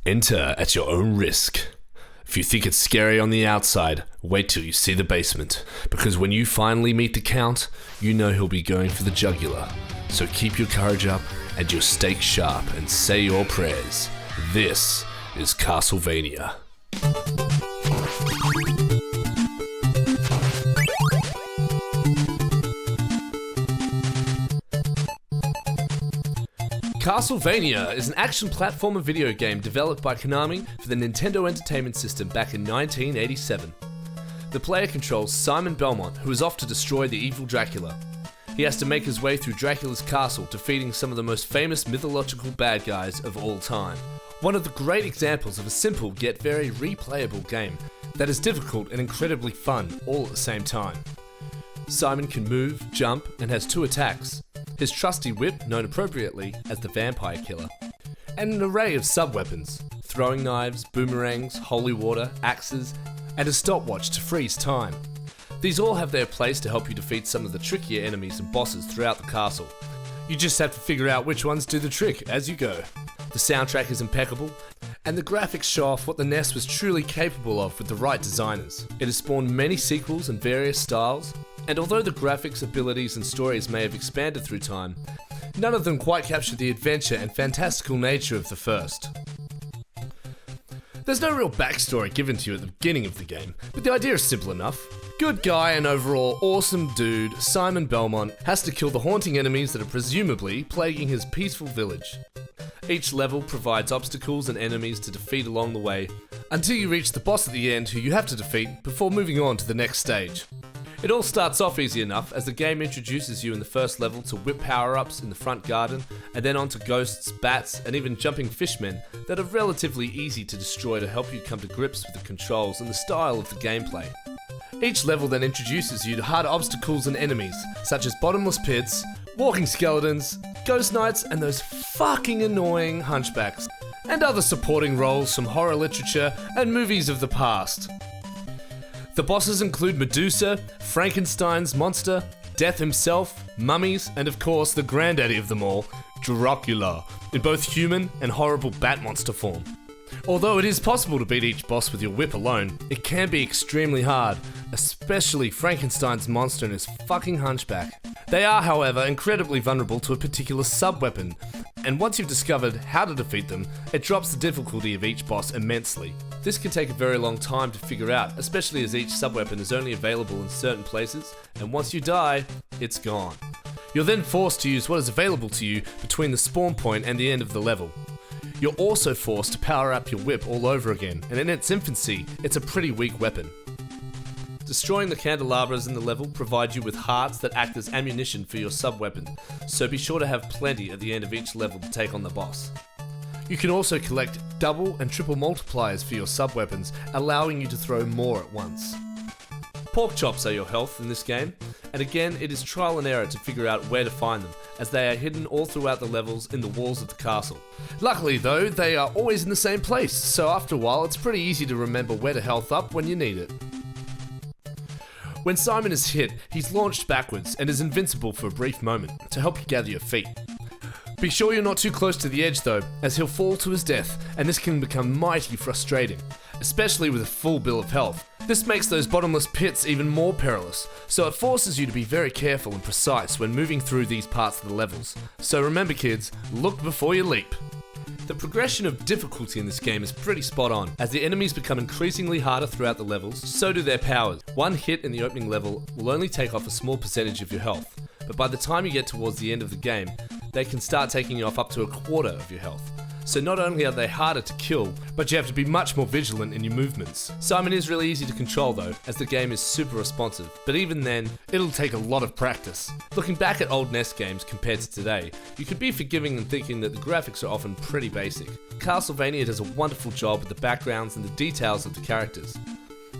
Enter at your own risk. If you think it's scary on the outside, wait till you see the basement. Because when you finally meet the Count, you know he'll be going for the jugular. So keep your courage up and your stake sharp and say your prayers. This is Castlevania. Castlevania is an action platformer video game developed by Konami for the Nintendo Entertainment System back in 1987. The player controls Simon Belmont, who is off to destroy the evil Dracula. He has to make his way through Dracula's castle, defeating some of the most famous mythological bad guys of all time. One of the great examples of a simple yet very replayable game that is difficult and incredibly fun all at the same time. Simon can move, jump, and has 2 attacks. His trusty whip, known appropriately as the Vampire Killer, and an array of sub-weapons, throwing knives, boomerangs, holy water, axes, and a stopwatch to freeze time. These all have their place to help you defeat some of the trickier enemies and bosses throughout the castle. You just have to figure out which ones do the trick as you go. The soundtrack is impeccable, and the graphics show off what the NES was truly capable of with the right designers. It has spawned many sequels in various styles, and although the graphics, abilities, and stories may have expanded through time, none of them quite capture the adventure and fantastical nature of the first. There's no real backstory given to you at the beginning of the game, but the idea is simple enough. Good guy and overall awesome dude, Simon Belmont, has to kill the haunting enemies that are presumably plaguing his peaceful village. Each level provides obstacles and enemies to defeat along the way, until you reach the boss at the end who you have to defeat before moving on to the next stage. It all starts off easy enough as the game introduces you in the first level to whip power-ups in the front garden, and then onto ghosts, bats, and even jumping fishmen that are relatively easy to destroy to help you come to grips with the controls and the style of the gameplay. Each level then introduces you to harder obstacles and enemies, such as bottomless pits, walking skeletons, ghost knights, and those fucking annoying hunchbacks, and other supporting roles from horror literature and movies of the past. The bosses include Medusa, Frankenstein's monster, Death himself, mummies, and of course the granddaddy of them all, Dracula, in both human and horrible bat monster form. Although it is possible to beat each boss with your whip alone, it can be extremely hard, especially Frankenstein's monster and his fucking hunchback. They are, however, incredibly vulnerable to a particular sub-weapon, and once you've discovered how to defeat them, it drops the difficulty of each boss immensely. This can take a very long time to figure out, especially as each sub-weapon is only available in certain places, and once you die, it's gone. You're then forced to use what is available to you between the spawn point and the end of the level. You're also forced to power up your whip all over again, and in its infancy, it's a pretty weak weapon. Destroying the candelabras in the level provide you with hearts that act as ammunition for your sub-weapon, so be sure to have plenty at the end of each level to take on the boss. You can also collect double and triple multipliers for your sub-weapons, allowing you to throw more at once. Pork chops are your health in this game, and again it is trial and error to figure out where to find them, as they are hidden all throughout the levels in the walls of the castle. Luckily though, they are always in the same place, so after a while it's pretty easy to remember where to health up when you need it. When Simon is hit, he's launched backwards and is invincible for a brief moment to help you gather your feet. Be sure you're not too close to the edge though, as he'll fall to his death, and this can become mighty frustrating, especially with a full bill of health. This makes those bottomless pits even more perilous, so it forces you to be very careful and precise when moving through these parts of the levels. So remember kids, look before you leap. The progression of difficulty in this game is pretty spot on. As the enemies become increasingly harder throughout the levels, so do their powers. One hit in the opening level will only take off a small percentage of your health, but by the time you get towards the end of the game, they can start taking you off up to a quarter of your health. So not only are they harder to kill, but you have to be much more vigilant in your movements. Simon is really easy to control though, as the game is super responsive, but even then, it'll take a lot of practice. Looking back at old NES games compared to today, you could be forgiving in thinking that the graphics are often pretty basic. Castlevania does a wonderful job with the backgrounds and the details of the characters.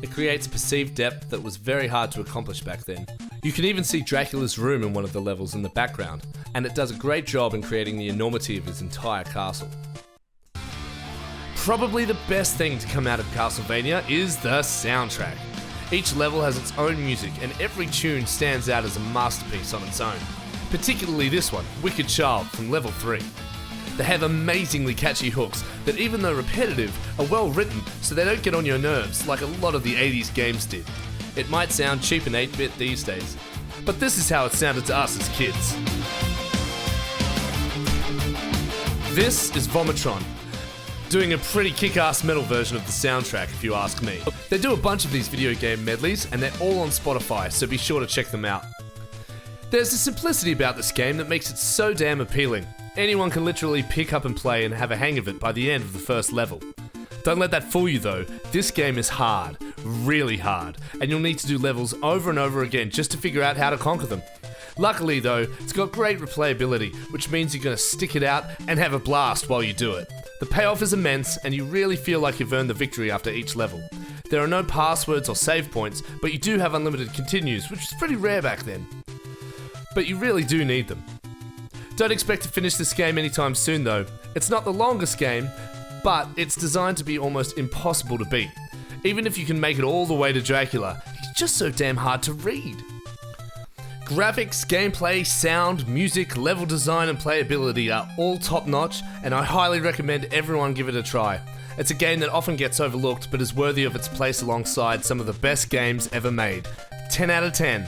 It creates perceived depth that was very hard to accomplish back then. You can even see Dracula's room in one of the levels in the background, and it does a great job in creating the enormity of his entire castle. Probably the best thing to come out of Castlevania is the soundtrack. Each level has its own music, and every tune stands out as a masterpiece on its own. Particularly this one, Wicked Child, from level 3. They have amazingly catchy hooks that, even though repetitive, are well written so they don't get on your nerves like a lot of the 80s games did. It might sound cheap and 8-bit these days, but this is how it sounded to us as kids. This is Vomitron, doing a pretty kick-ass metal version of the soundtrack if you ask me. They do a bunch of these video game medleys and they're all on Spotify, so be sure to check them out. There's a simplicity about this game that makes it so damn appealing. Anyone can literally pick up and play and have a hang of it by the end of the first level. Don't let that fool you though, this game is hard, really hard, and you'll need to do levels over and over again just to figure out how to conquer them. Luckily though, it's got great replayability, which means you're going to stick it out and have a blast while you do it. The payoff is immense and you really feel like you've earned the victory after each level. There are no passwords or save points, but you do have unlimited continues, which is pretty rare back then. But you really do need them. Don't expect to finish this game anytime soon though. It's not the longest game, but it's designed to be almost impossible to beat. Even if you can make it all the way to Dracula, he's just so damn hard to read. Graphics, gameplay, sound, music, level design and playability are all top notch, and I highly recommend everyone give it a try. It's a game that often gets overlooked but is worthy of its place alongside some of the best games ever made. 10 out of 10.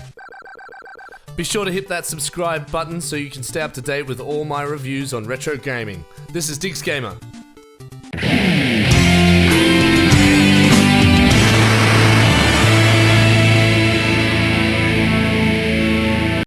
Be sure to hit that subscribe button so you can stay up to date with all my reviews on retro gaming. This is Digz Gamer.